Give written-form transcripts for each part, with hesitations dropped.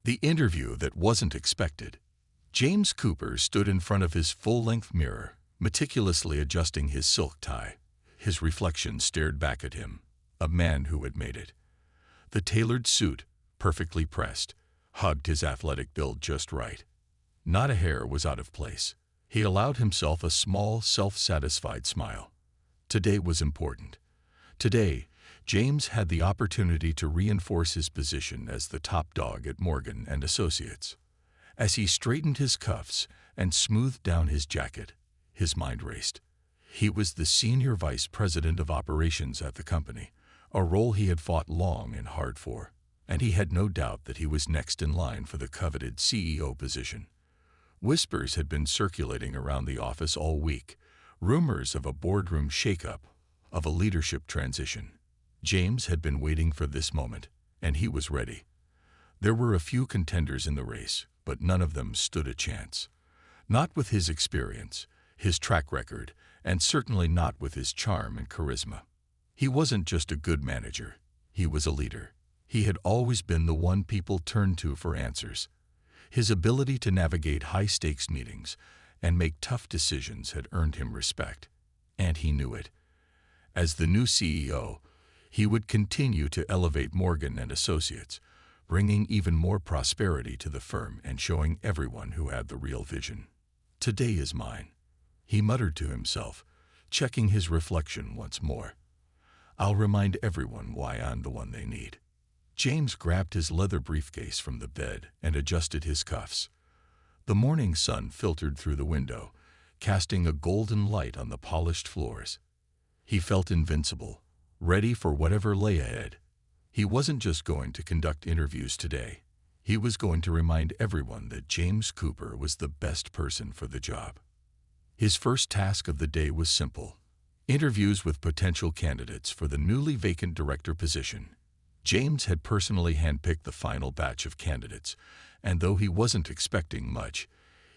The interview that wasn't expected. James Cooper stood in front of his full-length mirror, meticulously adjusting his silk tie. His reflection stared back at him, a man who had made it. The tailored suit, perfectly pressed, hugged his athletic build just right. Not a hair was out of place. He allowed himself a small, self-satisfied smile. Today was important. Today, James had the opportunity to reinforce his position as the top dog at Morgan and Associates. As he straightened his cuffs and smoothed down his jacket, his mind raced. He was the senior vice president of operations at the company, a role he had fought long and hard for, and he had no doubt that he was next in line for the coveted CEO position. Whispers had been circulating around the office all week, rumors of a boardroom shakeup, of a leadership transition. James had been waiting for this moment, and he was ready. There were a few contenders in the race, but none of them stood a chance. Not with his experience, his track record, and certainly not with his charm and charisma. He wasn't just a good manager, he was a leader. He had always been the one people turned to for answers. His ability to navigate high-stakes meetings and make tough decisions had earned him respect, and he knew it. As the new CEO, he would continue to elevate Morgan and Associates, bringing even more prosperity to the firm and showing everyone who had the real vision. "Today is mine," he muttered to himself, checking his reflection once more. "I'll remind everyone why I'm the one they need." James grabbed his leather briefcase from the bed and adjusted his cuffs. The morning sun filtered through the window, casting a golden light on the polished floors. He felt invincible, ready for whatever lay ahead. He wasn't just going to conduct interviews today. He was going to remind everyone that James Cooper was the best person for the job. His first task of the day was simple: interviews with potential candidates for the newly vacant director position. James had personally handpicked the final batch of candidates, and though he wasn't expecting much,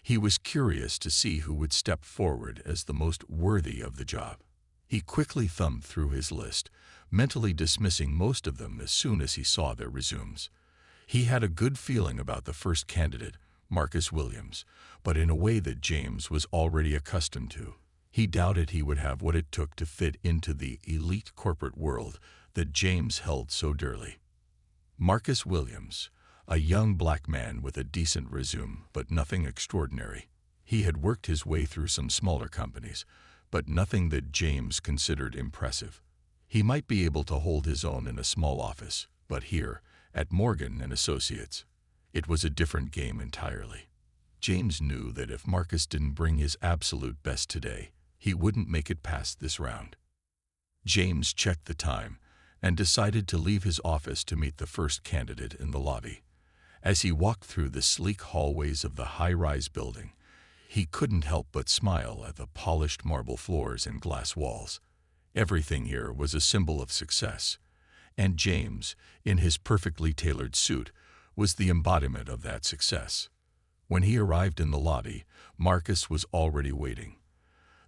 he was curious to see who would step forward as the most worthy of the job. He quickly thumbed through his list, mentally dismissing most of them as soon as he saw their resumes. He had a good feeling about the first candidate, Marcus Williams, but in a way that James was already accustomed to. He doubted he would have what it took to fit into the elite corporate world that James held so dearly. Marcus Williams, a young black man with a decent resume, but nothing extraordinary. He had worked his way through some smaller companies, but nothing that James considered impressive. He might be able to hold his own in a small office, but here, at Morgan and Associates, it was a different game entirely. James knew that if Marcus didn't bring his absolute best today, he wouldn't make it past this round. James checked the time and decided to leave his office to meet the first candidate in the lobby. As he walked through the sleek hallways of the high-rise building, he couldn't help but smile at the polished marble floors and glass walls. Everything here was a symbol of success, and James, in his perfectly tailored suit, was the embodiment of that success. When he arrived in the lobby, Marcus was already waiting.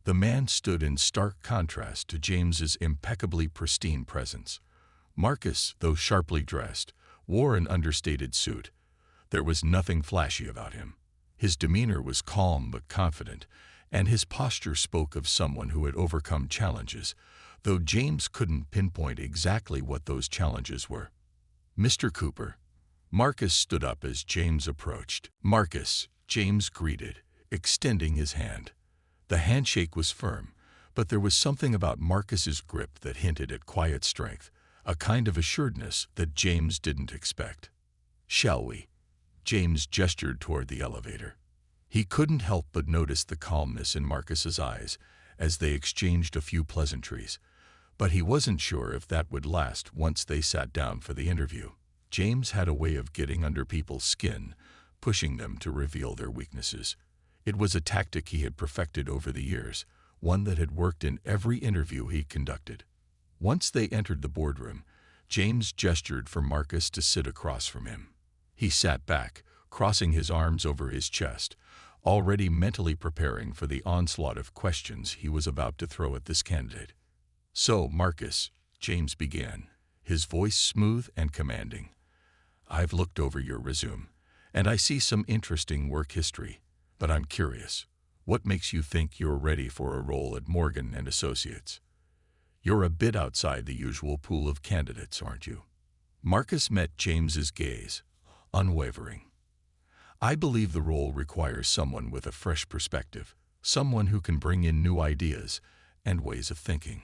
The man stood in stark contrast to James's impeccably pristine presence. Marcus, though sharply dressed, wore an understated suit. There was nothing flashy about him. His demeanor was calm but confident, and his posture spoke of someone who had overcome challenges, though James couldn't pinpoint exactly what those challenges were. "Mr. Cooper." Marcus stood up as James approached. "Marcus," James greeted, extending his hand. The handshake was firm, but there was something about Marcus's grip that hinted at quiet strength, a kind of assuredness that James didn't expect. "Shall we?" James gestured toward the elevator. He couldn't help but notice the calmness in Marcus's eyes as they exchanged a few pleasantries, but he wasn't sure if that would last once they sat down for the interview. James had a way of getting under people's skin, pushing them to reveal their weaknesses. It was a tactic he had perfected over the years, one that had worked in every interview he conducted. Once they entered the boardroom, James gestured for Marcus to sit across from him. He sat back, crossing his arms over his chest, already mentally preparing for the onslaught of questions he was about to throw at this candidate. "So, Marcus," James began, his voice smooth and commanding, "I've looked over your resume, And I see some interesting work history, but I'm curious. What makes you think you're ready for a role at Morgan and Associates? You're a bit outside the usual pool of candidates, aren't you? Marcus met James's gaze, unwavering. I believe the role requires someone with a fresh perspective, someone who can bring in new ideas and ways of thinking.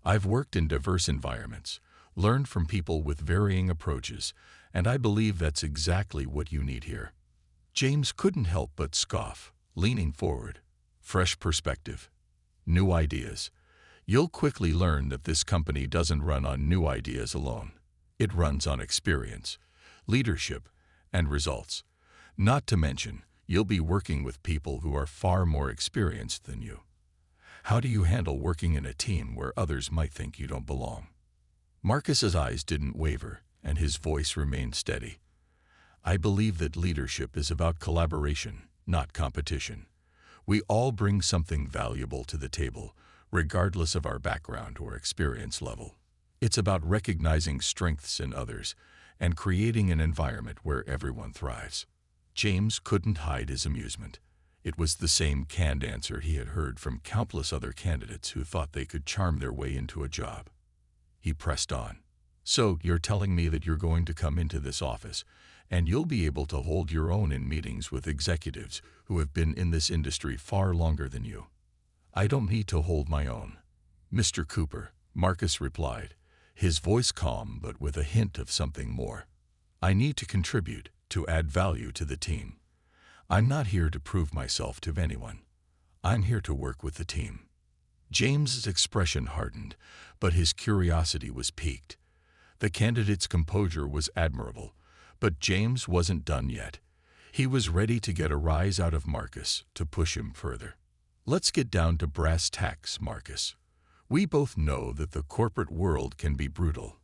I've worked in diverse environments, learned from people with varying approaches, and I believe that's exactly what you need here. James couldn't help but scoff, leaning forward. Fresh perspective. New ideas. You'll quickly learn that this company doesn't run on new ideas alone. It runs on experience, leadership, and results. Not to mention, you'll be working with people who are far more experienced than you. How do you handle working in a team where others might think you don't belong? Marcus's eyes didn't waver, and his voice remained steady. I believe that leadership is about collaboration, not competition. We all bring something valuable to the table, regardless of our background or experience level. It's about recognizing strengths in others and creating an environment where everyone thrives. James couldn't hide his amusement. It was the same canned answer he had heard from countless other candidates who thought they could charm their way into a job. He pressed on. So, you're telling me that you're going to come into this office, and you'll be able to hold your own in meetings with executives who have been in this industry far longer than you? I don't need to hold my own, Mr. Cooper, Marcus replied, his voice calm but with a hint of something more. I need to contribute, to add value to the team. I'm not here to prove myself to anyone. I'm here to work with the team. James's expression hardened, but his curiosity was piqued. The candidate's composure was admirable, but James wasn't done yet. He was ready to get a rise out of Marcus, to push him further. Let's get down to brass tacks, Marcus. We both know that the corporate world can be brutal.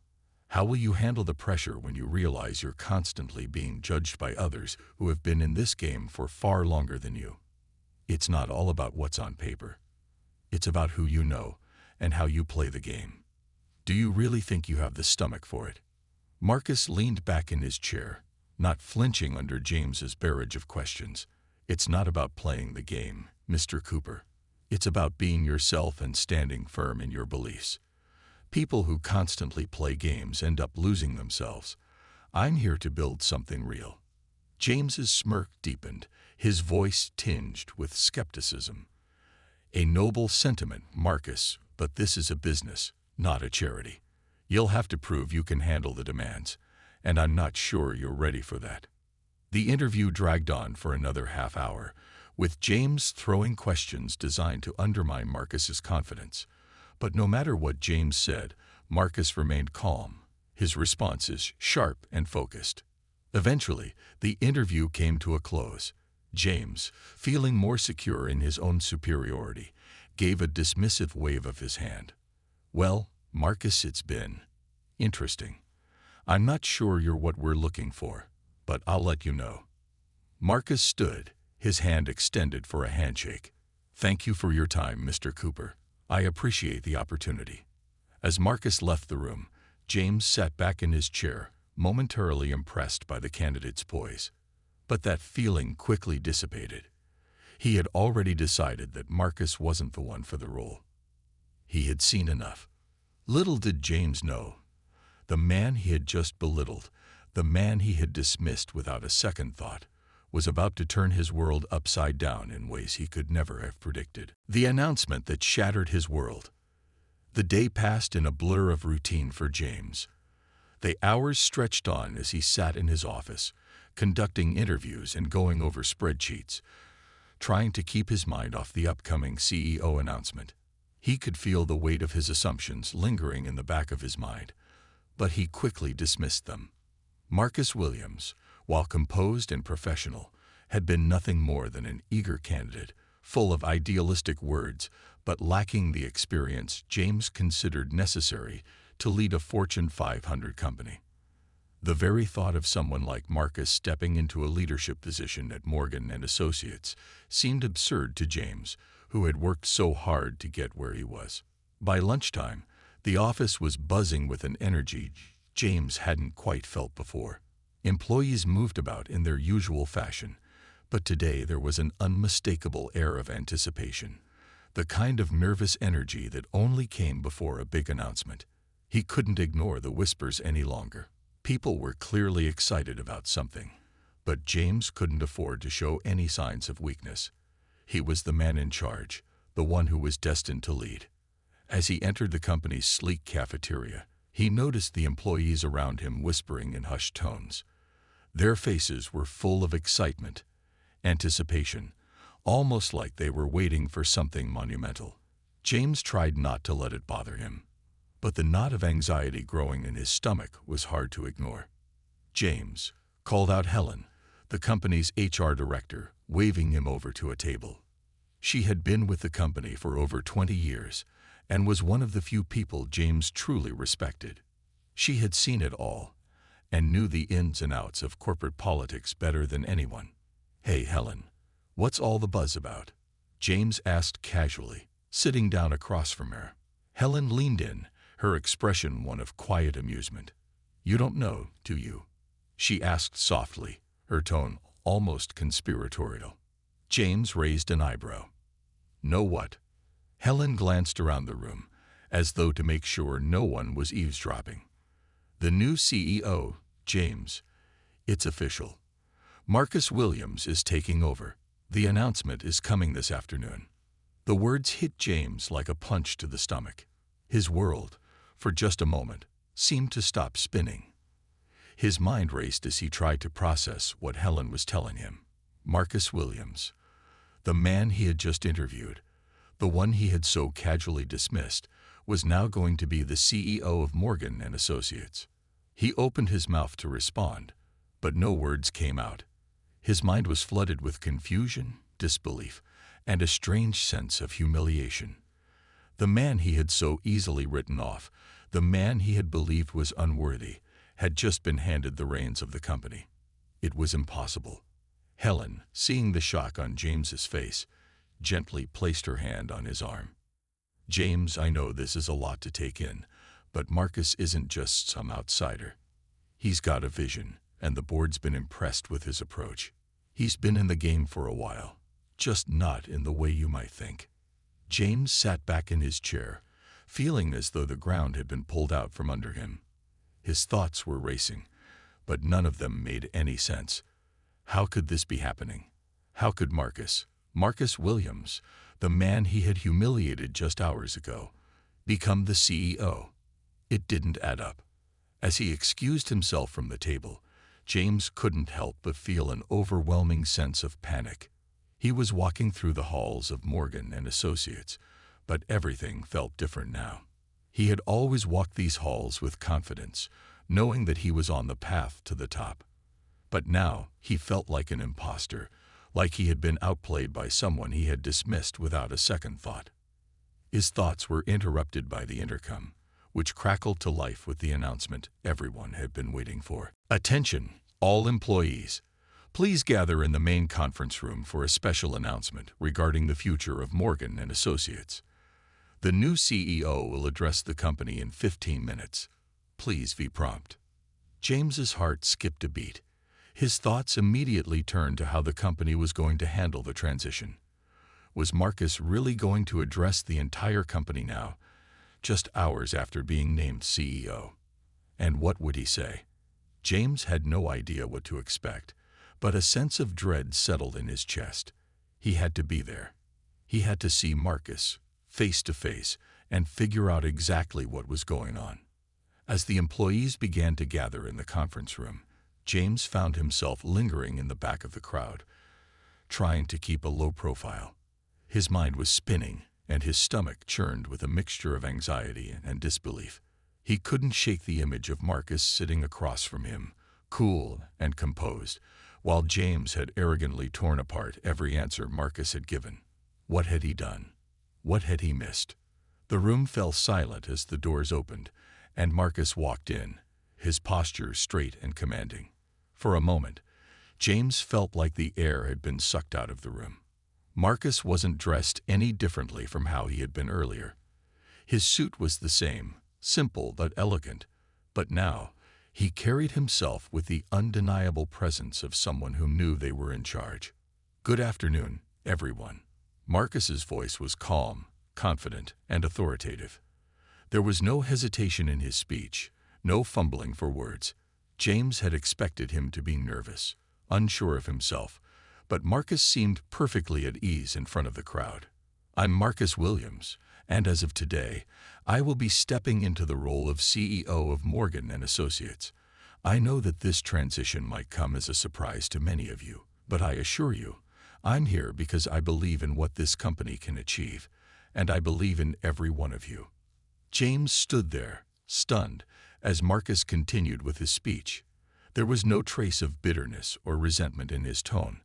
How will you handle the pressure when you realize you're constantly being judged by others who have been in this game for far longer than you? It's not all about what's on paper. It's about who you know and how you play the game. Do you really think you have the stomach for it? Marcus leaned back in his chair, not flinching under James's barrage of questions. It's not about playing the game, Mr. Cooper. It's about being yourself and standing firm in your beliefs. People who constantly play games end up losing themselves. I'm here to build something real. James's smirk deepened, his voice tinged with skepticism. A noble sentiment, Marcus, but this is a business, not a charity. You'll have to prove you can handle the demands, and I'm not sure you're ready for that. The interview dragged on for another half hour, with James throwing questions designed to undermine Marcus's confidence. But no matter what James said, Marcus remained calm, his responses sharp and focused. Eventually, the interview came to a close. James, feeling more secure in his own superiority, gave a dismissive wave of his hand. Well, Marcus, it's been interesting. I'm not sure you're what we're looking for, but I'll let you know. Marcus stood, his hand extended for a handshake. Thank you for your time, Mr. Cooper. I appreciate the opportunity. As Marcus left the room, James sat back in his chair, momentarily impressed by the candidate's poise. But that feeling quickly dissipated. He had already decided that Marcus wasn't the one for the role. He had seen enough. Little did James know. The man he had just belittled, the man he had dismissed without a second thought, was about to turn his world upside down in ways he could never have predicted. The announcement that shattered his world. The day passed in a blur of routine for James. The hours stretched on as he sat in his office, conducting interviews and going over spreadsheets, trying to keep his mind off the upcoming CEO announcement. He could feel the weight of his assumptions lingering in the back of his mind, but he quickly dismissed them. Marcus Williams, while composed and professional, had been nothing more than an eager candidate, full of idealistic words, but lacking the experience James considered necessary to lead a Fortune 500 company. The very thought of someone like Marcus stepping into a leadership position at Morgan and Associates seemed absurd to James, who had worked so hard to get where he was. By lunchtime, the office was buzzing with an energy James hadn't quite felt before. Employees moved about in their usual fashion, but today there was an unmistakable air of anticipation, the kind of nervous energy that only came before a big announcement. He couldn't ignore the whispers any longer. People were clearly excited about something, but James couldn't afford to show any signs of weakness. He was the man in charge, the one who was destined to lead. As he entered the company's sleek cafeteria, he noticed the employees around him whispering in hushed tones. Their faces were full of excitement, anticipation, almost like they were waiting for something monumental. James tried not to let it bother him, but the knot of anxiety growing in his stomach was hard to ignore. "James," called out Helen, the company's HR director, waving him over to a table. She had been with the company for over 20 years and was one of the few people James truly respected. She had seen it all and knew the ins and outs of corporate politics better than anyone. "Hey, Helen, what's all the buzz about?" James asked casually, sitting down across from her. Helen leaned in, her expression one of quiet amusement. "You don't know, do you?" she asked softly, her tone almost conspiratorial. James raised an eyebrow. "Know what?" Helen glanced around the room, as though to make sure no one was eavesdropping. "The new CEO, James. It's official. Marcus Williams is taking over. The announcement is coming this afternoon." The words hit James like a punch to the stomach. His world, for just a moment, seemed to stop spinning. His mind raced as he tried to process what Helen was telling him. Marcus Williams, the man he had just interviewed, the one he had so casually dismissed, was now going to be the CEO of Morgan and Associates. He opened his mouth to respond, but no words came out. His mind was flooded with confusion, disbelief, and a strange sense of humiliation. The man he had so easily written off, the man he had believed was unworthy, had just been handed the reins of the company. It was impossible. Helen, seeing the shock on James's face, gently placed her hand on his arm. "James, I know this is a lot to take in, but Marcus isn't just some outsider. He's got a vision, and the board's been impressed with his approach. He's been in the game for a while, just not in the way you might think." James sat back in his chair, feeling as though the ground had been pulled out from under him. His thoughts were racing, but none of them made any sense. How could this be happening? How could Marcus Williams, the man he had humiliated just hours ago, become the CEO? It didn't add up. As he excused himself from the table, James couldn't help but feel an overwhelming sense of panic. He was walking through the halls of Morgan and Associates, but everything felt different now. He had always walked these halls with confidence, knowing that he was on the path to the top. But now he felt like an imposter, like he had been outplayed by someone he had dismissed without a second thought. His thoughts were interrupted by the intercom, which crackled to life with the announcement everyone had been waiting for. "Attention, all employees. Please gather in the main conference room for a special announcement regarding the future of Morgan and Associates. The new CEO will address the company in 15 minutes. Please be prompt." James's heart skipped a beat. His thoughts immediately turned to how the company was going to handle the transition. Was Marcus really going to address the entire company now, just hours after being named CEO? And what would he say? James had no idea what to expect, but a sense of dread settled in his chest. He had to be there. He had to see Marcus, face to face, and figure out exactly what was going on. As the employees began to gather in the conference room, James found himself lingering in the back of the crowd, trying to keep a low profile. His mind was spinning, and his stomach churned with a mixture of anxiety and disbelief. He couldn't shake the image of Marcus sitting across from him, cool and composed, while James had arrogantly torn apart every answer Marcus had given. What had he done? What had he missed? The room fell silent as the doors opened, and Marcus walked in, his posture straight and commanding. For a moment, James felt like the air had been sucked out of the room. Marcus wasn't dressed any differently from how he had been earlier. His suit was the same, simple but elegant, but now He carried himself with the undeniable presence of someone who knew they were in charge. "Good afternoon, everyone." Marcus's voice was calm, confident, and authoritative. There was no hesitation in his speech, no fumbling for words. James had expected him to be nervous, unsure of himself, but Marcus seemed perfectly at ease in front of the crowd. "I'm Marcus Williams, and as of today, I will be stepping into the role of CEO of Morgan & Associates. I know that this transition might come as a surprise to many of you, but I assure you, I'm here because I believe in what this company can achieve, and I believe in every one of you." James stood there, stunned, as Marcus continued with his speech. There was no trace of bitterness or resentment in his tone,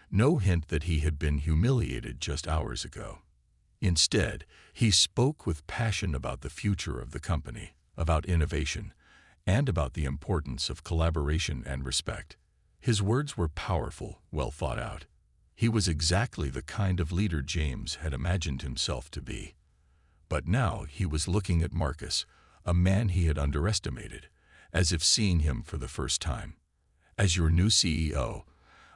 no hint that he had been humiliated just hours ago. Instead, he spoke with passion about the future of the company, about innovation, and about the importance of collaboration and respect. His words were powerful, well thought out. He was exactly the kind of leader James had imagined himself to be. But now he was looking at Marcus, a man he had underestimated, as if seeing him for the first time. "As your new CEO,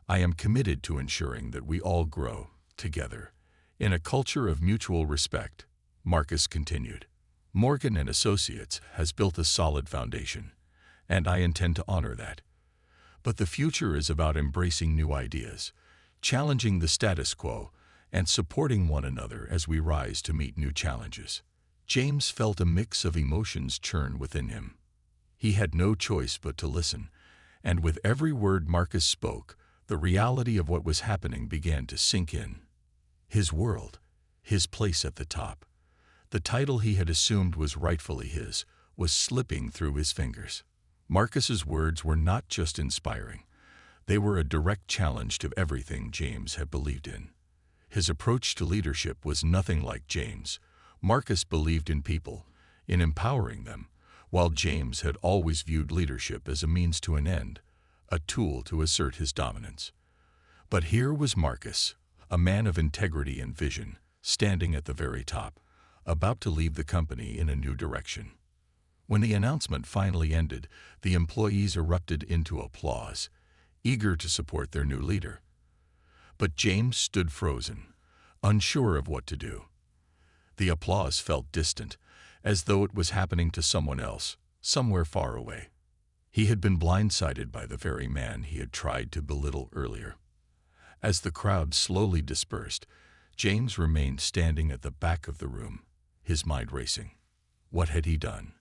I am committed to ensuring that we all grow, together, in a culture of mutual respect," Marcus continued. "Morgan & Associates has built a solid foundation, and I intend to honor that. But the future is about embracing new ideas, challenging the status quo, and supporting one another as we rise to meet new challenges." James felt a mix of emotions churn within him. He had no choice but to listen, and with every word Marcus spoke, the reality of what was happening began to sink in. His world, his place at the top, the title he had assumed was rightfully his, was slipping through his fingers. Marcus's words were not just inspiring. They were a direct challenge to everything James had believed in. His approach to leadership was nothing like James. Marcus believed in people, in empowering them, while James had always viewed leadership as a means to an end, a tool to assert his dominance. But here was Marcus, a man of integrity and vision, standing at the very top, about to lead the company in a new direction. When the announcement finally ended, the employees erupted into applause, eager to support their new leader. But James stood frozen, unsure of what to do. The applause felt distant, as though it was happening to someone else, somewhere far away. He had been blindsided by the very man he had tried to belittle earlier. As the crowd slowly dispersed, James remained standing at the back of the room, his mind racing. What had he done?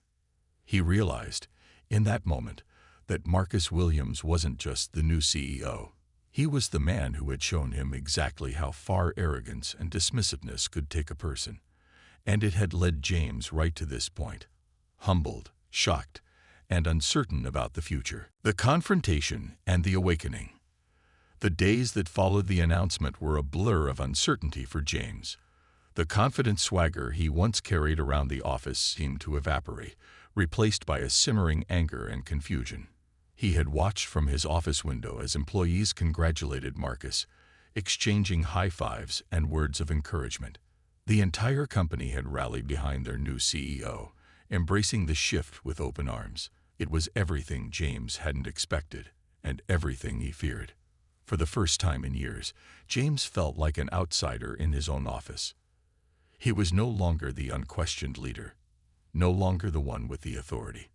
He realized, in that moment, that Marcus Williams wasn't just the new CEO. He was the man who had shown him exactly how far arrogance and dismissiveness could take a person. And it had led James right to this point, humbled, shocked, and uncertain about the future. The confrontation and the awakening. The days that followed the announcement were a blur of uncertainty for James. The confident swagger he once carried around the office seemed to evaporate, replaced by a simmering anger and confusion. He had watched from his office window as employees congratulated Marcus, exchanging high fives and words of encouragement. The entire company had rallied behind their new CEO, embracing the shift with open arms. It was everything James hadn't expected, and everything he feared. For the first time in years, James felt like an outsider in his own office. He was no longer the unquestioned leader, no longer the one with the authority,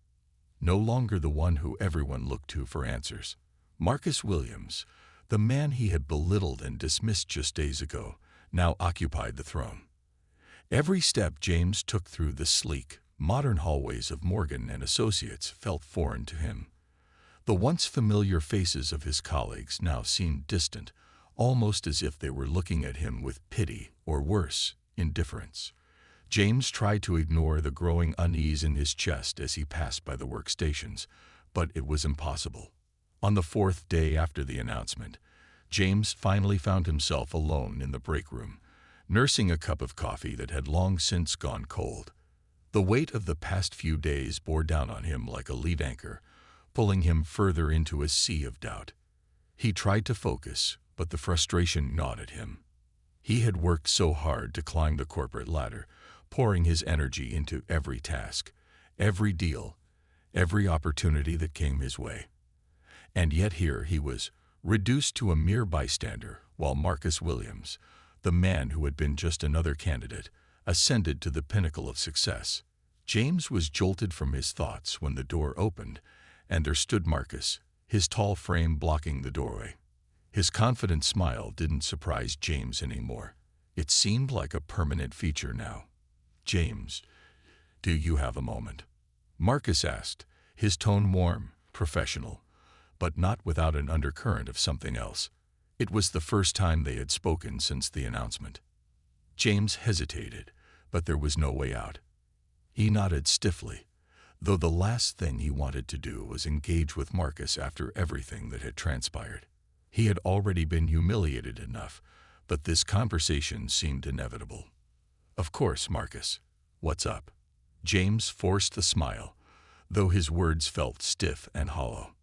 no longer the one who everyone looked to for answers. Marcus Williams, the man he had belittled and dismissed just days ago, now occupied the throne. Every step James took through the sleek, modern hallways of Morgan & Associates felt foreign to him. The once familiar faces of his colleagues now seemed distant, almost as if they were looking at him with pity or worse, indifference. James tried to ignore the growing unease in his chest as he passed by the workstations, but it was impossible. On the fourth day after the announcement, James finally found himself alone in the break room, nursing a cup of coffee that had long since gone cold. The weight of the past few days bore down on him like a lead anchor, pulling him further into a sea of doubt. He tried to focus, but the frustration gnawed at him. He had worked so hard to climb the corporate ladder, pouring his energy into every task, every deal, every opportunity that came his way. And yet here he was, reduced to a mere bystander, while Marcus Williams, the man who had been just another candidate, ascended to the pinnacle of success. James was jolted from his thoughts when the door opened, and there stood Marcus, his tall frame blocking the doorway. His confident smile didn't surprise James anymore. It seemed like a permanent feature now. "James, do you have a moment?" Marcus asked, his tone warm, professional, but not without an undercurrent of something else. It was the first time they had spoken since the announcement. James hesitated, but there was no way out. He nodded stiffly, though the last thing he wanted to do was engage with Marcus after everything that had transpired. He had already been humiliated enough, but this conversation seemed inevitable. "Of course, Marcus. What's up?" James forced a smile, though his words felt stiff and hollow.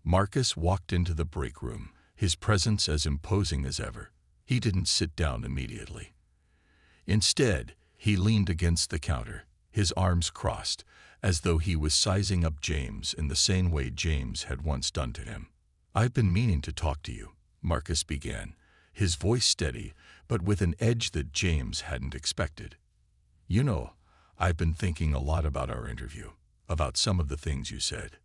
Marcus walked into the break room, his presence as imposing as ever. He didn't sit down immediately. Instead, he leaned against the counter, his arms crossed, as though he was sizing up James in the same way James had once done to him. "I've been meaning to talk to you," Marcus began, his voice steady, but with an edge that James hadn't expected. "You know, I've been thinking a lot about our interview, about some of the things you said."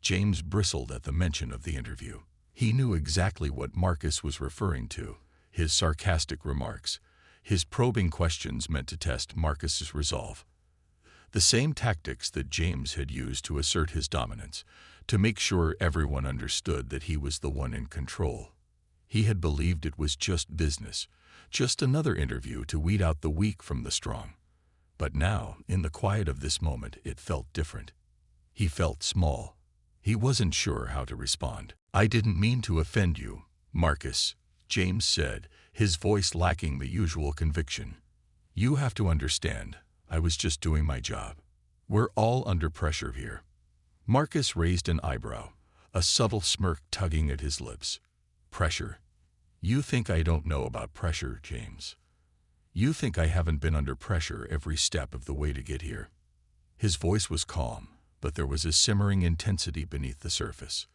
James bristled at the mention of the interview. He knew exactly what Marcus was referring to, his sarcastic remarks, his probing questions meant to test Marcus's resolve. The same tactics that James had used to assert his dominance, to make sure everyone understood that he was the one in control. He had believed it was just business, just another interview to weed out the weak from the strong. But now, in the quiet of this moment, it felt different. He felt small. He wasn't sure how to respond. "I didn't mean to offend you, Marcus," James said, his voice lacking the usual conviction. "You have to understand, I was just doing my job. We're all under pressure here." Marcus raised an eyebrow, a subtle smirk tugging at his lips. "Pressure? You think I don't know about pressure, James? You think I haven't been under pressure every step of the way to get here?" His voice was calm, but there was a simmering intensity beneath the surface.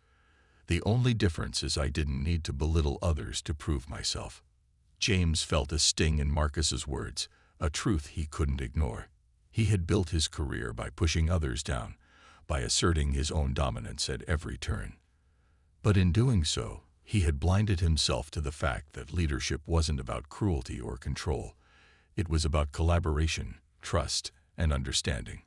"The only difference is I didn't need to belittle others to prove myself." James felt a sting in Marcus's words, a truth he couldn't ignore. He had built his career by pushing others down, by asserting his own dominance at every turn. But in doing so, he had blinded himself to the fact that leadership wasn't about cruelty or control. It was about collaboration, trust, and understanding.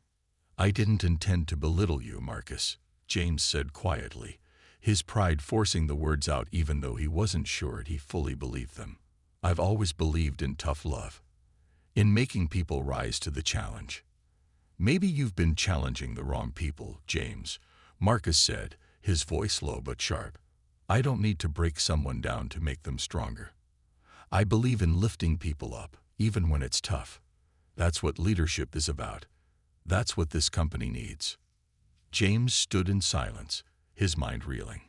"I didn't intend to belittle you, Marcus," James said quietly, his pride forcing the words out even though he wasn't sure he fully believed them. "I've always believed in tough love, in making people rise to the challenge." "Maybe you've been challenging the wrong people, James," Marcus said, his voice low but sharp. "I don't need to break someone down to make them stronger. I believe in lifting people up, even when it's tough. That's what leadership is about. That's what this company needs." James stood in silence, his mind reeling.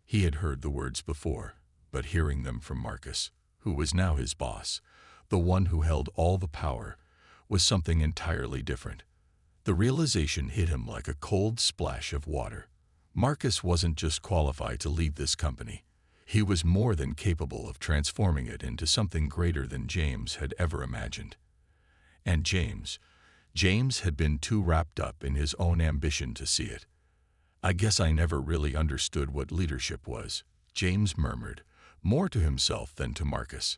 He had heard the words before, but hearing them from Marcus, who was now his boss, the one who held all the power, was something entirely different. The realization hit him like a cold splash of water. Marcus wasn't just qualified to lead this company. He was more than capable of transforming it into something greater than James had ever imagined. And James had been too wrapped up in his own ambition to see it. "I guess I never really understood what leadership was," James murmured, more to himself than to Marcus.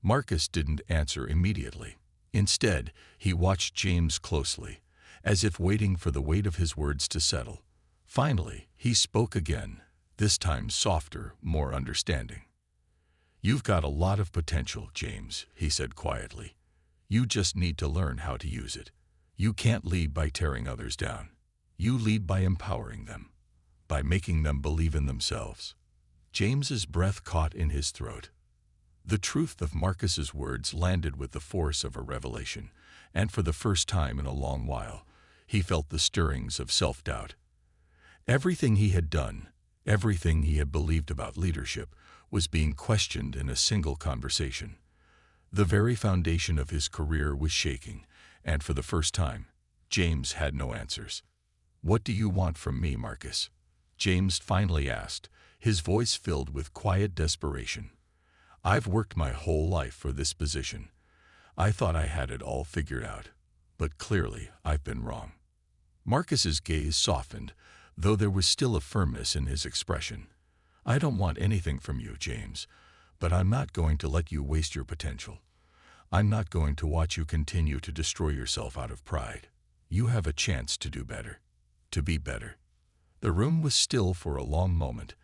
Marcus didn't answer immediately. Instead, he watched James closely, as if waiting for the weight of his words to settle. Finally, he spoke again, this time softer, more understanding. "You've got a lot of potential, James," he said quietly. "You just need to learn how to use it. You can't lead by tearing others down. You lead by empowering them, by making them believe in themselves." James's breath caught in his throat. The truth of Marcus's words landed with the force of a revelation, and for the first time in a long while, he felt the stirrings of self-doubt. Everything he had done, everything he had believed about leadership, was being questioned in a single conversation. The very foundation of his career was shaking, and for the first time, James had no answers. "What do you want from me, Marcus?" James finally asked, his voice filled with quiet desperation. "I've worked my whole life for this position. I thought I had it all figured out, but clearly I've been wrong." Marcus's gaze softened, though there was still a firmness in his expression. "I don't want anything from you, James, but I'm not going to let you waste your potential. I'm not going to watch you continue to destroy yourself out of pride. You have a chance to do better, to be better." The room was still for a long moment,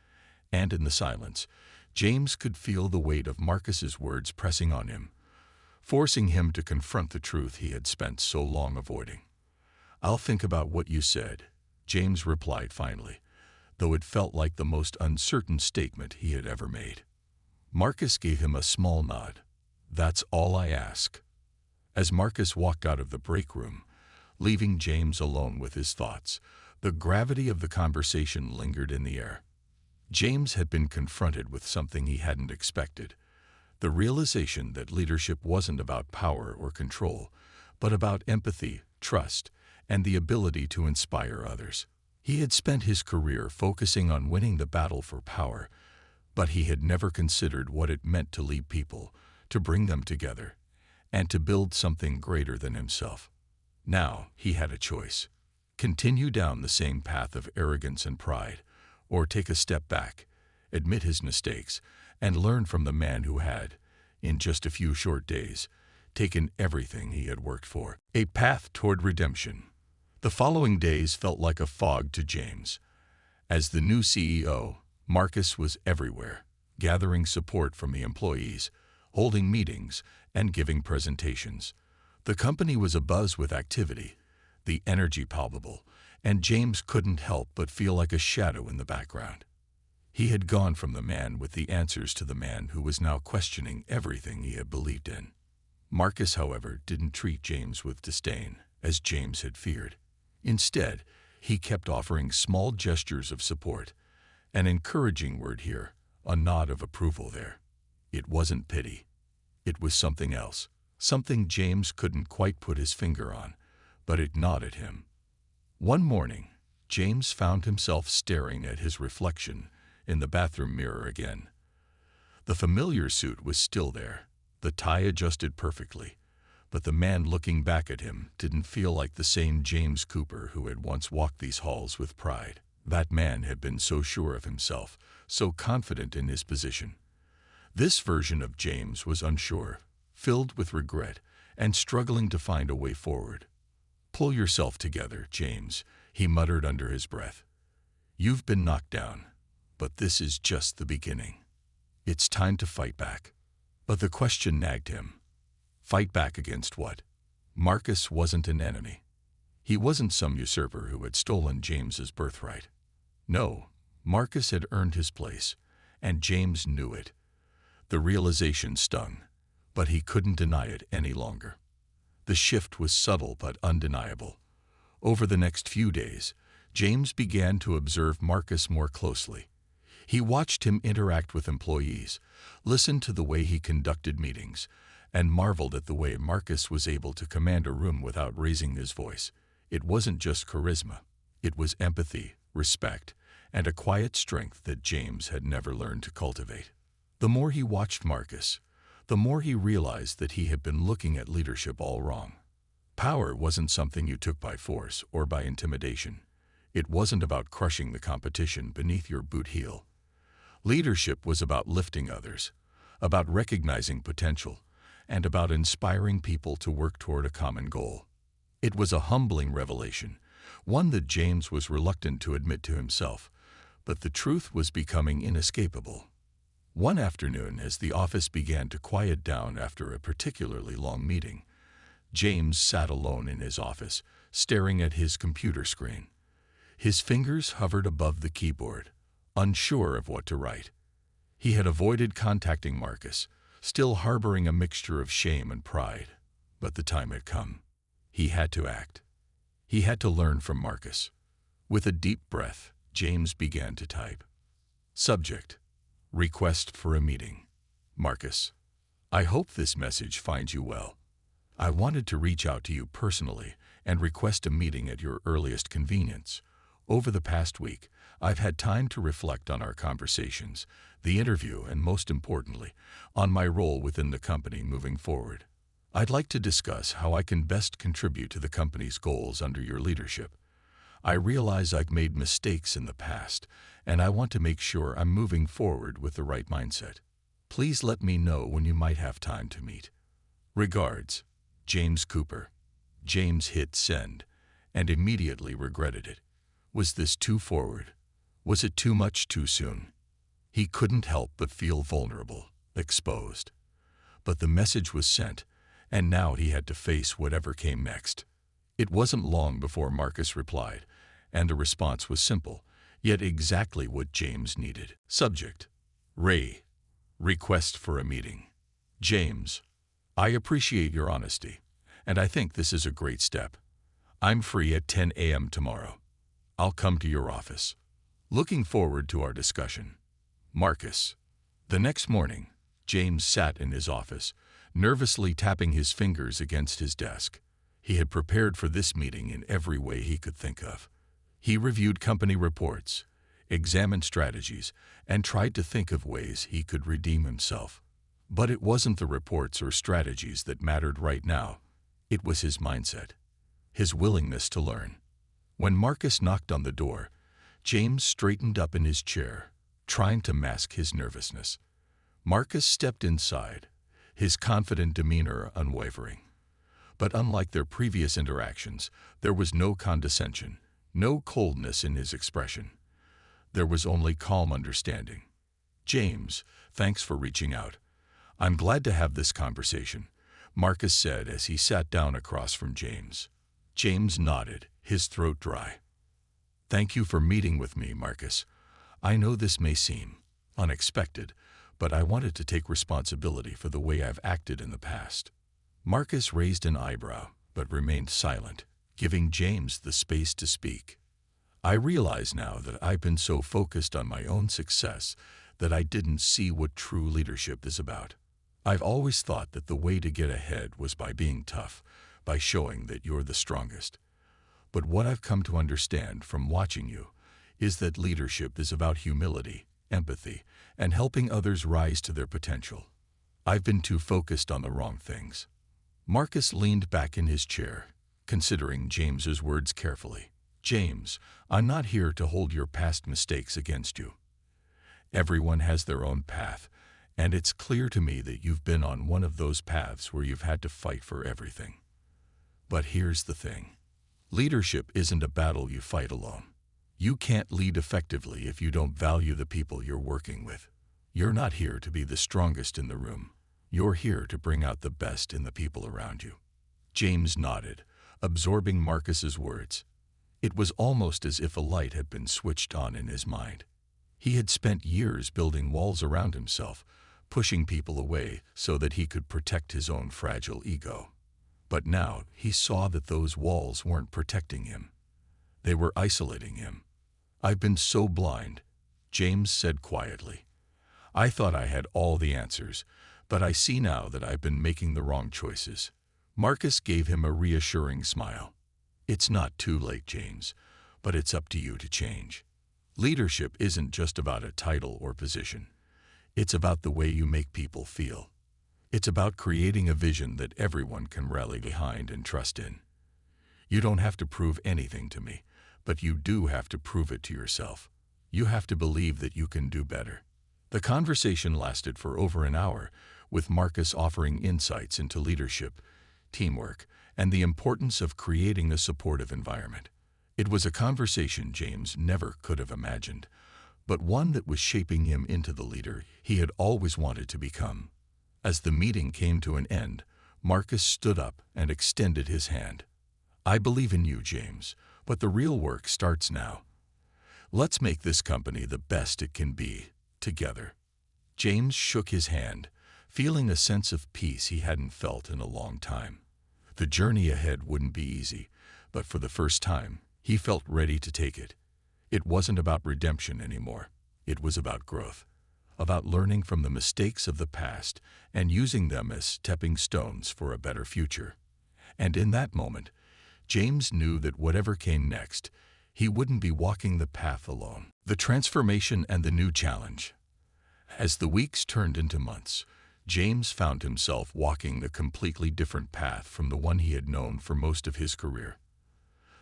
and in the silence, James could feel the weight of Marcus's words pressing on him, forcing him to confront the truth he had spent so long avoiding. "I'll think about what you said," James replied finally, though it felt like the most uncertain statement he had ever made. Marcus gave him a small nod. "That's all I ask." As Marcus walked out of the break room, leaving James alone with his thoughts, the gravity of the conversation lingered in the air. James had been confronted with something he hadn't expected, the realization that leadership wasn't about power or control, but about empathy, trust, and the ability to inspire others. He had spent his career focusing on winning the battle for power, but he had never considered what it meant to lead people, to bring them together, and to build something greater than himself. Now he had a choice: continue down the same path of arrogance and pride, or take a step back, admit his mistakes, and learn from the man who had, in just a few short days, taken everything he had worked for. A path toward redemption. The following days felt like a fog to James. As the new CEO, Marcus was everywhere, gathering support from the employees, holding meetings, and giving presentations. The company was abuzz with activity, the energy palpable, and James couldn't help but feel like a shadow in the background. He had gone from the man with the answers to the man who was now questioning everything he had believed in. Marcus, however, didn't treat James with disdain, as James had feared. Instead, he kept offering small gestures of support, an encouraging word here, a nod of approval there. It wasn't pity. It was something else, something James couldn't quite put his finger on, but it gnawed at him. One morning, James found himself staring at his reflection in the bathroom mirror again. The familiar suit was still there, the tie adjusted perfectly, but the man looking back at him didn't feel like the same James Cooper who had once walked these halls with pride. That man had been so sure of himself, so confident in his position. This version of James was unsure, filled with regret, and struggling to find a way forward. "Pull yourself together, James," he muttered under his breath. "You've been knocked down, but this is just the beginning. It's time to fight back." But the question nagged him. Fight back against what? Marcus wasn't an enemy. He wasn't some usurper who had stolen James's birthright. No, Marcus had earned his place, and James knew it. The realization stung, but he couldn't deny it any longer. The shift was subtle but undeniable. Over the next few days, James began to observe Marcus more closely. He watched him interact with employees, listened to the way he conducted meetings, and marveled at the way Marcus was able to command a room without raising his voice. It wasn't just charisma. It was empathy, respect, and a quiet strength that James had never learned to cultivate. The more he watched Marcus, the more he realized that he had been looking at leadership all wrong. Power wasn't something you took by force or by intimidation. It wasn't about crushing the competition beneath your boot heel. Leadership was about lifting others, about recognizing potential, and about inspiring people to work toward a common goal. It was a humbling revelation, one that James was reluctant to admit to himself, but the truth was becoming inescapable. One afternoon, as the office began to quiet down after a particularly long meeting, James sat alone in his office, staring at his computer screen. His fingers hovered above the keyboard, unsure of what to write. He had avoided contacting Marcus, still harboring a mixture of shame and pride, but the time had come. He had to act. He had to learn from Marcus. With a deep breath, James began to type. Subject: Request for a meeting. Marcus, I hope this message finds you well. I wanted to reach out to you personally and request a meeting at your earliest convenience, Over the past week, I've had time to reflect on our conversations, the interview, and most importantly, on my role within the company moving forward. I'd like to discuss how I can best contribute to the company's goals under your leadership. I realize I've made mistakes in the past, and I want to make sure I'm moving forward with the right mindset. Please let me know when you might have time to meet. Regards, James Cooper. James hit send and immediately regretted it. Was this too forward? Was it too much too soon? He couldn't help but feel vulnerable, exposed. But the message was sent, and now he had to face whatever came next. It wasn't long before Marcus replied, and the response was simple, yet exactly what James needed. Subject: Ray. Request for a meeting. James: I appreciate your honesty, and I think this is a great step. I'm free at 10 a.m. tomorrow. I'll come to your office. Looking forward to our discussion. Marcus. The next morning, James sat in his office, nervously tapping his fingers against his desk. He had prepared for this meeting in every way he could think of. He reviewed company reports, examined strategies, and tried to think of ways he could redeem himself. But it wasn't the reports or strategies that mattered right now. It was his mindset, his willingness to learn. When Marcus knocked on the door, James straightened up in his chair, trying to mask his nervousness. Marcus stepped inside, his confident demeanor unwavering. But unlike their previous interactions, there was no condescension, no coldness in his expression. There was only calm understanding. James, thanks for reaching out. I'm glad to have this conversation, Marcus said as he sat down across from James. James nodded, his throat dry. Thank you for meeting with me, Marcus. I know this may seem unexpected, but I wanted to take responsibility for the way I've acted in the past. Marcus raised an eyebrow, but remained silent, giving James the space to speak. I realize now that I've been so focused on my own success that I didn't see what true leadership is about. I've always thought that the way to get ahead was by being tough, by showing that you're the strongest. But what I've come to understand from watching you is that leadership is about humility, empathy, and helping others rise to their potential. I've been too focused on the wrong things. Marcus leaned back in his chair, considering James's words carefully. James, I'm not here to hold your past mistakes against you. Everyone has their own path, and it's clear to me that you've been on one of those paths where you've had to fight for everything. But here's the thing. Leadership isn't a battle you fight alone. You can't lead effectively if you don't value the people you're working with. You're not here to be the strongest in the room. You're here to bring out the best in the people around you. James nodded, absorbing Marcus's words. It was almost as if a light had been switched on in his mind. He had spent years building walls around himself, pushing people away so that he could protect his own fragile ego. But now he saw that those walls weren't protecting him. They were isolating him. I've been so blind, James said quietly. I thought I had all the answers, but I see now that I've been making the wrong choices. Marcus gave him a reassuring smile. It's not too late, James, but it's up to you to change. Leadership isn't just about a title or position. It's about the way you make people feel. It's about creating a vision that everyone can rally behind and trust in. You don't have to prove anything to me, but you do have to prove it to yourself. You have to believe that you can do better. The conversation lasted for over an hour, with Marcus offering insights into leadership, teamwork, and the importance of creating a supportive environment. It was a conversation James never could have imagined, but one that was shaping him into the leader he had always wanted to become. As the meeting came to an end, Marcus stood up and extended his hand. I believe in you, James, but the real work starts now. Let's make this company the best it can be, together. James shook his hand, feeling a sense of peace he hadn't felt in a long time. The journey ahead wouldn't be easy, but for the first time, he felt ready to take it. It wasn't about redemption anymore. It was about growth, about learning from the mistakes of the past and using them as stepping stones for a better future. And in that moment, James knew that whatever came next, He wouldn't be walking the path alone. The transformation and the new challenge. As the weeks turned into months, James found himself walking a completely different path from the one he had known for most of his career.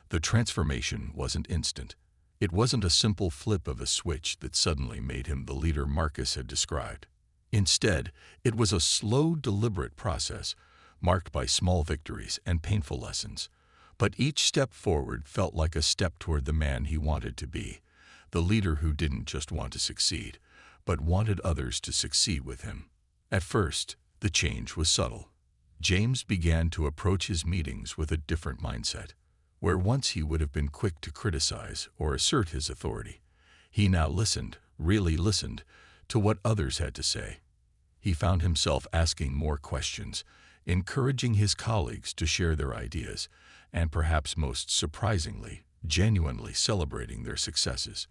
The transformation wasn't instant. It wasn't a simple flip of a switch that suddenly made him the leader Marcus had described. Instead, it was a slow, deliberate process, marked by small victories and painful lessons. But each step forward felt like a step toward the man he wanted to be, the leader who didn't just want to succeed, but wanted others to succeed with him. At first, the change was subtle. James began to approach his meetings with a different mindset. Where once he would have been quick to criticize or assert his authority, he now listened, really listened, to what others had to say. He found himself asking more questions, encouraging his colleagues to share their ideas, and perhaps most surprisingly, genuinely celebrating their successes.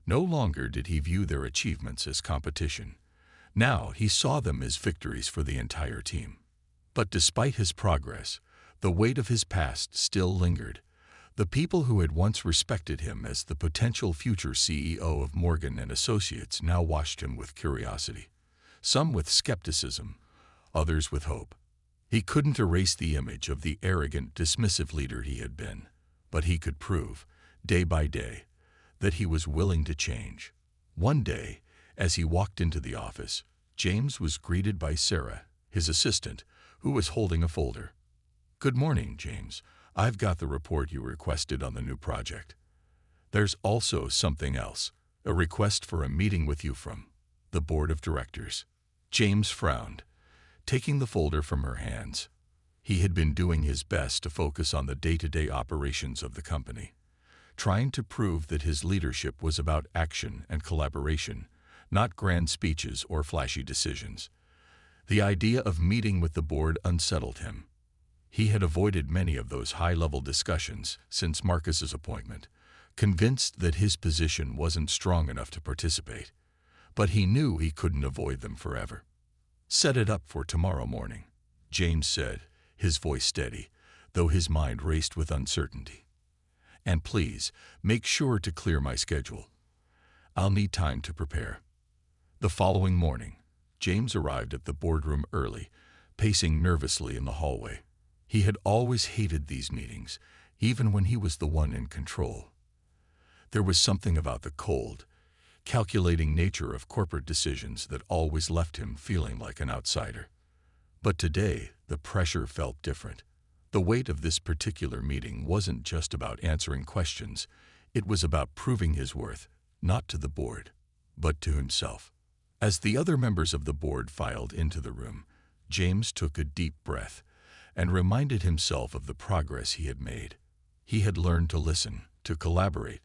No longer did he view their achievements as competition. Now he saw them as victories for the entire team. But despite his progress, the weight of his past still lingered. The people who had once respected him as the potential future CEO of Morgan & Associates now watched him with curiosity, some with skepticism, others with hope. He couldn't erase the image of the arrogant, dismissive leader he had been, but he could prove, day by day, that he was willing to change. One day, as he walked into the office, James was greeted by Sarah, his assistant, who was holding a folder. "Good morning, James. I've got the report you requested on the new project. There's also something else, a request for a meeting with you from the board of directors." James frowned, taking the folder from her hands. He had been doing his best to focus on the day-to-day operations of the company, trying to prove that his leadership was about action and collaboration, not grand speeches or flashy decisions. The idea of meeting with the board unsettled him. He had avoided many of those high-level discussions since Marcus's appointment, convinced that his position wasn't strong enough to participate. But he knew he couldn't avoid them forever. "Set it up for tomorrow morning," James said, his voice steady, though his mind raced with uncertainty. "And please, make sure to clear my schedule. I'll need time to prepare." The following morning, James arrived at the boardroom early, pacing nervously in the hallway. He had always hated these meetings, even when he was the one in control. There was something about the cold, calculating nature of corporate decisions that always left him feeling like an outsider. But today, the pressure felt different. The weight of this particular meeting wasn't just about answering questions. It was about proving his worth, not to the board, but to himself. As the other members of the board filed into the room, James took a deep breath and reminded himself of the progress he had made. He had learned to listen, to collaborate,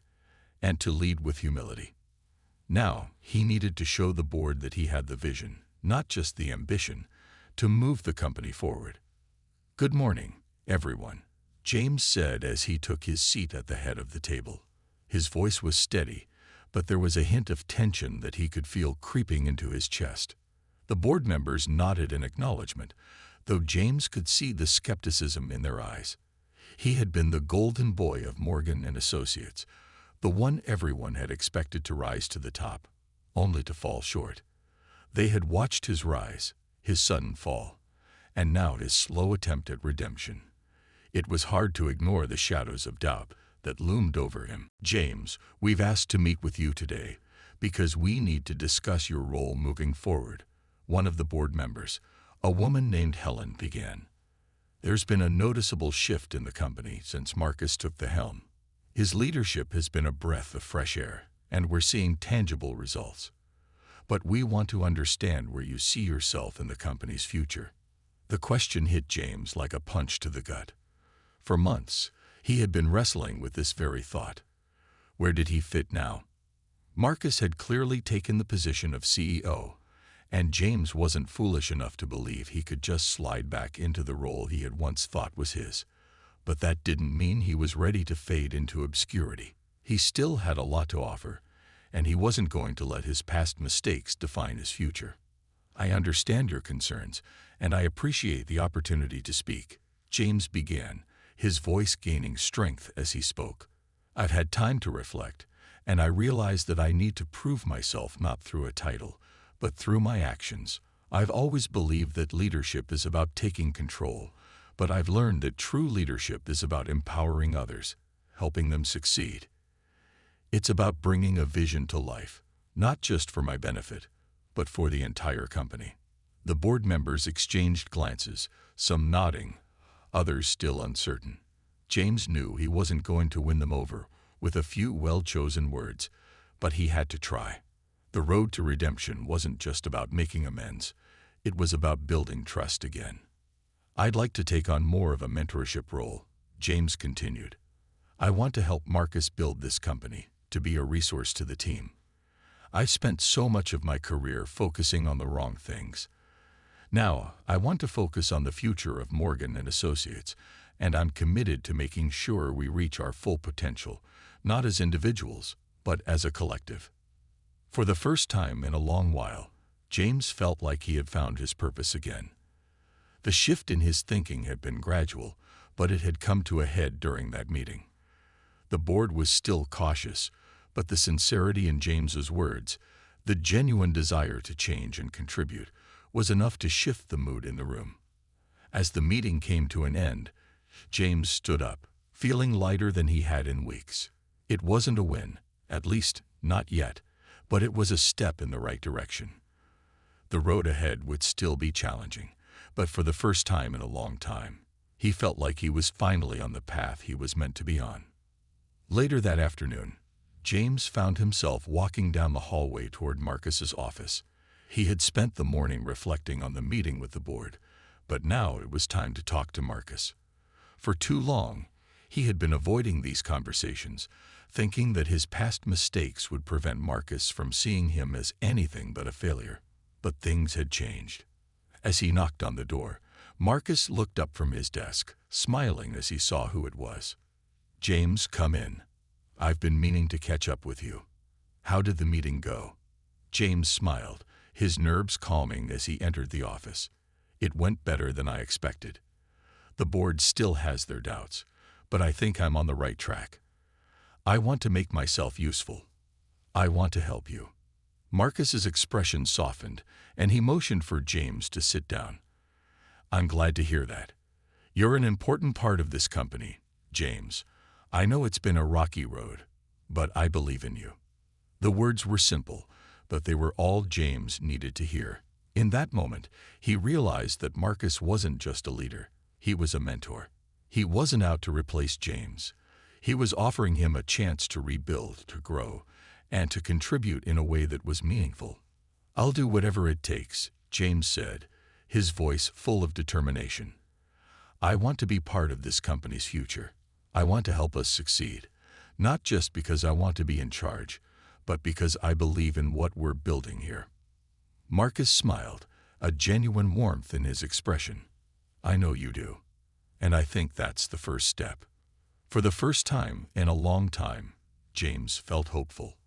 and to lead with humility. Now, he needed to show the board that he had the vision, not just the ambition, to move the company forward. "Good morning, everyone," James said as he took his seat at the head of the table. His voice was steady, but there was a hint of tension that he could feel creeping into his chest. The board members nodded in acknowledgement, though James could see the skepticism in their eyes. He had been the golden boy of Morgan & Associates, the one everyone had expected to rise to the top, only to fall short. They had watched his rise, his sudden fall, and now his slow attempt at redemption. It was hard to ignore the shadows of doubt that loomed over him. "James, we've asked to meet with you today because we need to discuss your role moving forward," one of the board members, a woman named Helen, began. "There's been a noticeable shift in the company since Marcus took the helm. His leadership has been a breath of fresh air, and we're seeing tangible results. But we want to understand where you see yourself in the company's future." The question hit James like a punch to the gut. For months, he had been wrestling with this very thought. Where did he fit now? Marcus had clearly taken the position of CEO, and James wasn't foolish enough to believe he could just slide back into the role he had once thought was his. But that didn't mean he was ready to fade into obscurity. He still had a lot to offer, and he wasn't going to let his past mistakes define his future. "I understand your concerns, and I appreciate the opportunity to speak," James began, his voice gaining strength as he spoke. I've had time to reflect, and I realize that I need to prove myself not through a title, but through my actions. I've always believed that leadership is about taking control, but I've learned that true leadership is about empowering others, helping them succeed. It's about bringing a vision to life, not just for my benefit, but for the entire company. The board members exchanged glances, some nodding, others still uncertain. James knew he wasn't going to win them over with a few well-chosen words, but he had to try. The road to redemption wasn't just about making amends. It was about building trust again. I'd like to take on more of a mentorship role, James continued. I want to help Marcus build this company, to be a resource to the team. I've spent so much of my career focusing on the wrong things. Now, I want to focus on the future of Morgan and Associates, and I'm committed to making sure we reach our full potential, not as individuals, but as a collective. For the first time in a long while, James felt like he had found his purpose again. The shift in his thinking had been gradual, but it had come to a head during that meeting. The board was still cautious, but the sincerity in James's words, the genuine desire to change and contribute, was enough to shift the mood in the room. As the meeting came to an end, James stood up, feeling lighter than he had in weeks. It wasn't a win, at least not yet, but it was a step in the right direction. The road ahead would still be challenging, but for the first time in a long time, he felt like he was finally on the path he was meant to be on. Later that afternoon, James found himself walking down the hallway toward Marcus's office. He had spent the morning reflecting on the meeting with the board, but now it was time to talk to Marcus. For too long, he had been avoiding these conversations, thinking that his past mistakes would prevent Marcus from seeing him as anything but a failure. But things had changed. As he knocked on the door, Marcus looked up from his desk, smiling as he saw who it was. "James, come in. I've been meaning to catch up with you. How did the meeting go?" James smiled, his nerves calming as he entered the office. "It went better than I expected. The board still has their doubts, but I think I'm on the right track. I want to make myself useful. I want to help you." Marcus's expression softened, and he motioned for James to sit down. "I'm glad to hear that. You're an important part of this company, James. I know it's been a rocky road, but I believe in you." The words were simple, but they were all James needed to hear. In that moment, he realized that Marcus wasn't just a leader. He was a mentor. He wasn't out to replace James. He was offering him a chance to rebuild, to grow, and to contribute in a way that was meaningful. "I'll do whatever it takes," James said, his voice full of determination. "I want to be part of this company's future. I want to help us succeed, not just because I want to be in charge, but because I believe in what we're building here." Marcus smiled, a genuine warmth in his expression. "I know you do, and I think that's the first step." For the first time in a long time, James felt hopeful.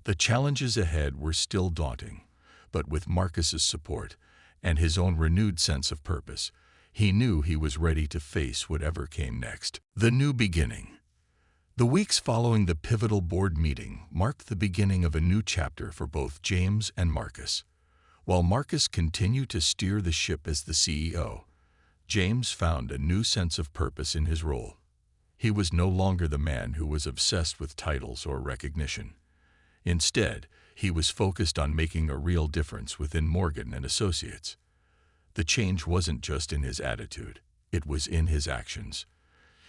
The challenges ahead were still daunting, but with Marcus's support and his own renewed sense of purpose, he knew he was ready to face whatever came next. The new beginning. The weeks following the pivotal board meeting marked the beginning of a new chapter for both James and Marcus. While Marcus continued to steer the ship as the CEO, James found a new sense of purpose in his role. He was no longer the man who was obsessed with titles or recognition. Instead, he was focused on making a real difference within Morgan and Associates. The change wasn't just in his attitude, it was in his actions.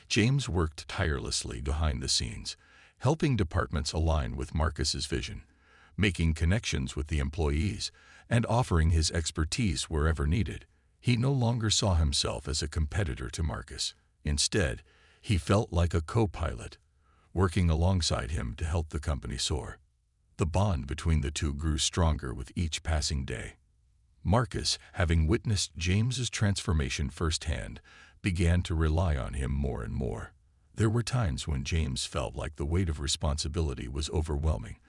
James worked tirelessly behind the scenes, helping departments align with Marcus's vision, making connections with the employees, and offering his expertise wherever needed. He no longer saw himself as a competitor to Marcus. Instead, he felt like a co-pilot, working alongside him to help the company soar. The bond between the two grew stronger with each passing day. Marcus, having witnessed James's transformation firsthand, began to rely on him more and more. There were times when James felt like the weight of responsibility was overwhelming,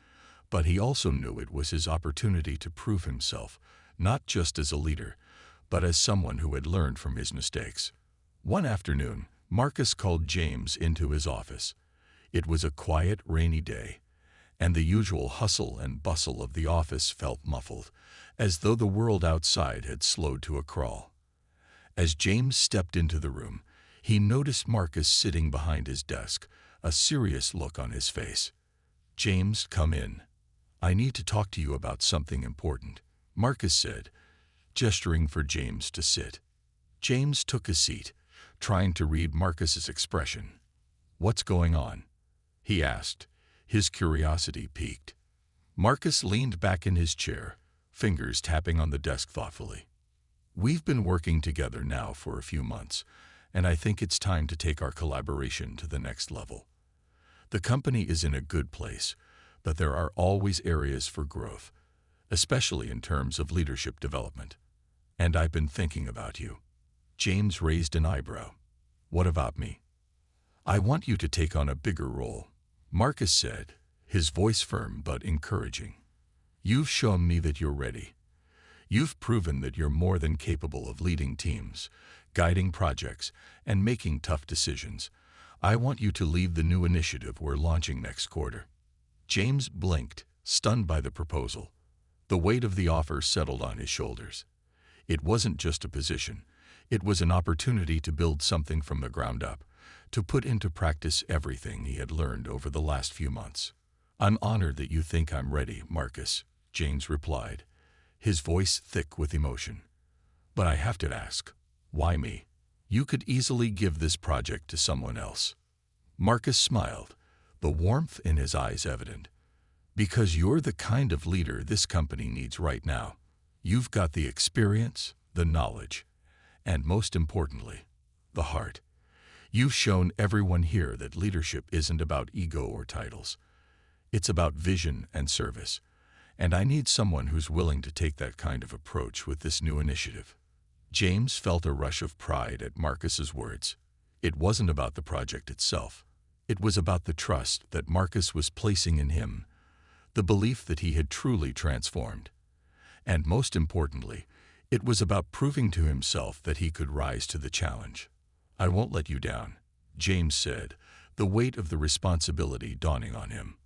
but he also knew it was his opportunity to prove himself, not just as a leader, but as someone who had learned from his mistakes. One afternoon, Marcus called James into his office. It was a quiet, rainy day, and the usual hustle and bustle of the office felt muffled, as though the world outside had slowed to a crawl. As James stepped into the room, he noticed Marcus sitting behind his desk, a serious look on his face. "James, come in. I need to talk to you about something important," Marcus said, gesturing for James to sit. James took a seat, trying to read Marcus's expression. "What's going on?" he asked, his curiosity piqued. Marcus leaned back in his chair, fingers tapping on the desk thoughtfully. "We've been working together now for a few months, and I think it's time to take our collaboration to the next level. The company is in a good place, but there are always areas for growth, especially in terms of leadership development. And I've been thinking about you." James raised an eyebrow. "What about me?" "I want you to take on a bigger role," Marcus said, his voice firm but encouraging. "You've shown me that you're ready. You've proven that you're more than capable of leading teams, guiding projects, and making tough decisions. I want you to lead the new initiative we're launching next quarter." James blinked, stunned by the proposal. The weight of the offer settled on his shoulders. It wasn't just a position. It was an opportunity to build something from the ground up, to put into practice everything he had learned over the last few months. "I'm honored that you think I'm ready, Marcus," James replied, his voice thick with emotion. "But I have to ask, why me? You could easily give this project to someone else." Marcus smiled, the warmth in his eyes evident. "Because you're the kind of leader this company needs right now. You've got the experience, the knowledge, and most importantly, the heart. You've shown everyone here that leadership isn't about ego or titles. It's about vision and service, and I need someone who's willing to take that kind of approach with this new initiative." James felt a rush of pride at Marcus's words. It wasn't about the project itself. It was about the trust that Marcus was placing in him, the belief that he had truly transformed. And most importantly, it was about proving to himself that he could rise to the challenge. "I won't let you down," James said, the weight of the responsibility dawning on him.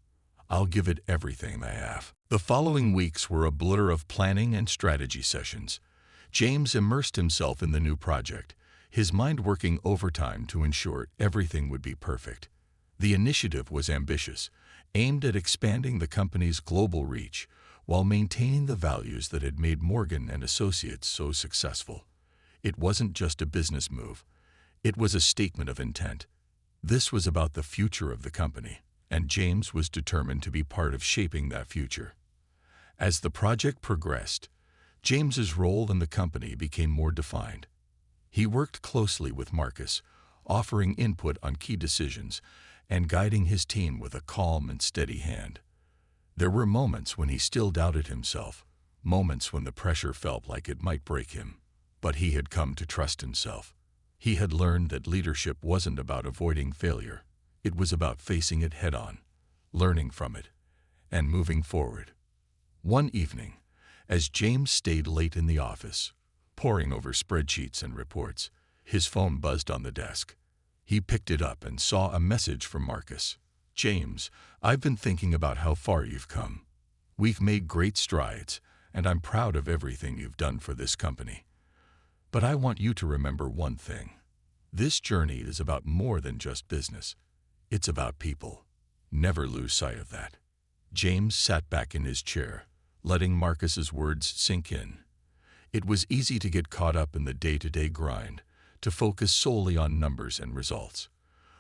"I'll give it everything I have." The following weeks were a blur of planning and strategy sessions. James immersed himself in the new project, his mind working overtime to ensure everything would be perfect. The initiative was ambitious, aimed at expanding the company's global reach while maintaining the values that had made Morgan and Associates so successful. It wasn't just a business move. It was a statement of intent. This was about the future of the company, and James was determined to be part of shaping that future. As the project progressed, James's role in the company became more defined. He worked closely with Marcus, offering input on key decisions and guiding his team with a calm and steady hand. There were moments when he still doubted himself, moments when the pressure felt like it might break him, but he had come to trust himself. He had learned that leadership wasn't about avoiding failure. It was about facing it head-on, learning from it, and moving forward. One evening, as James stayed late in the office, poring over spreadsheets and reports, his phone buzzed on the desk. He picked it up and saw a message from Marcus. "James, I've been thinking about how far you've come. We've made great strides, and I'm proud of everything you've done for this company. But I want you to remember one thing. This journey is about more than just business. It's about people. Never lose sight of that." James sat back in his chair, letting Marcus's words sink in. It was easy to get caught up in the day-to-day grind, to focus solely on numbers and results.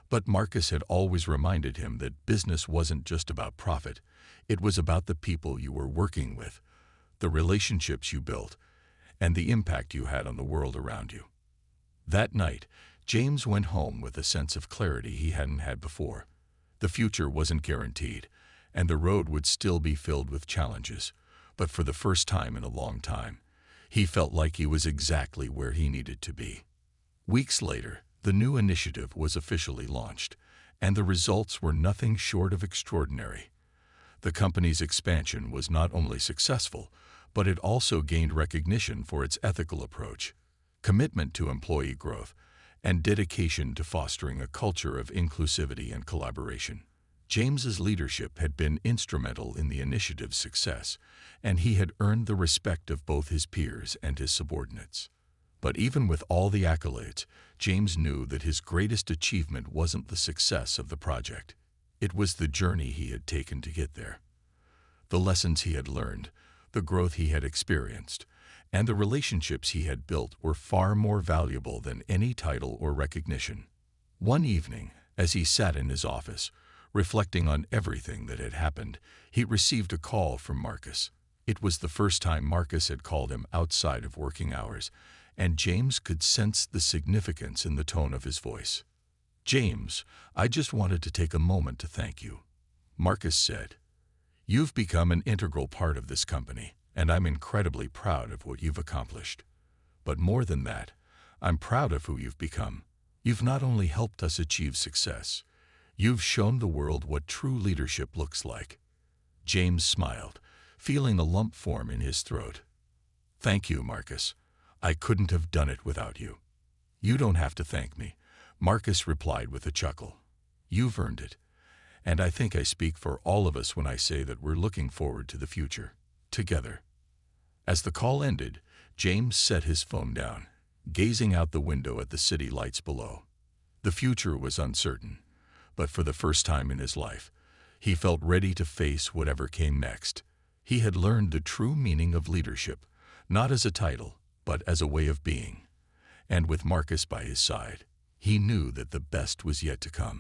But Marcus had always reminded him that business wasn't just about profit. It was about the people you were working with, the relationships you built, and the impact you had on the world around you. That night, James went home with a sense of clarity he hadn't had before. The future wasn't guaranteed, and the road would still be filled with challenges. But for the first time in a long time, he felt like he was exactly where he needed to be. Weeks later, the new initiative was officially launched, and the results were nothing short of extraordinary. The company's expansion was not only successful, but it also gained recognition for its ethical approach, commitment to employee growth, and dedication to fostering a culture of inclusivity and collaboration. James's leadership had been instrumental in the initiative's success, and he had earned the respect of both his peers and his subordinates. But even with all the accolades, James knew that his greatest achievement wasn't the success of the project. It was the journey he had taken to get there. The lessons he had learned, the growth he had experienced, and the relationships he had built were far more valuable than any title or recognition. One evening, as he sat in his office, reflecting on everything that had happened, he received a call from Marcus. It was the first time Marcus had called him outside of working hours, and James could sense the significance in the tone of his voice. "James, I just wanted to take a moment to thank you," Marcus said. "You've become an integral part of this company, and I'm incredibly proud of what you've accomplished. But more than that, I'm proud of who you've become. You've not only helped us achieve success, you've shown the world what true leadership looks like." James smiled, feeling a lump form in his throat. "Thank you, Marcus. I couldn't have done it without you." "You don't have to thank me," Marcus replied with a chuckle. "You've earned it, and I think I speak for all of us when I say that we're looking forward to the future, together." As the call ended, James set his phone down, gazing out the window at the city lights below. The future was uncertain, but for the first time in his life, he felt ready to face whatever came next. He had learned the true meaning of leadership, not as a title, but as a way of being. And with Marcus by his side, he knew that the best was yet to come.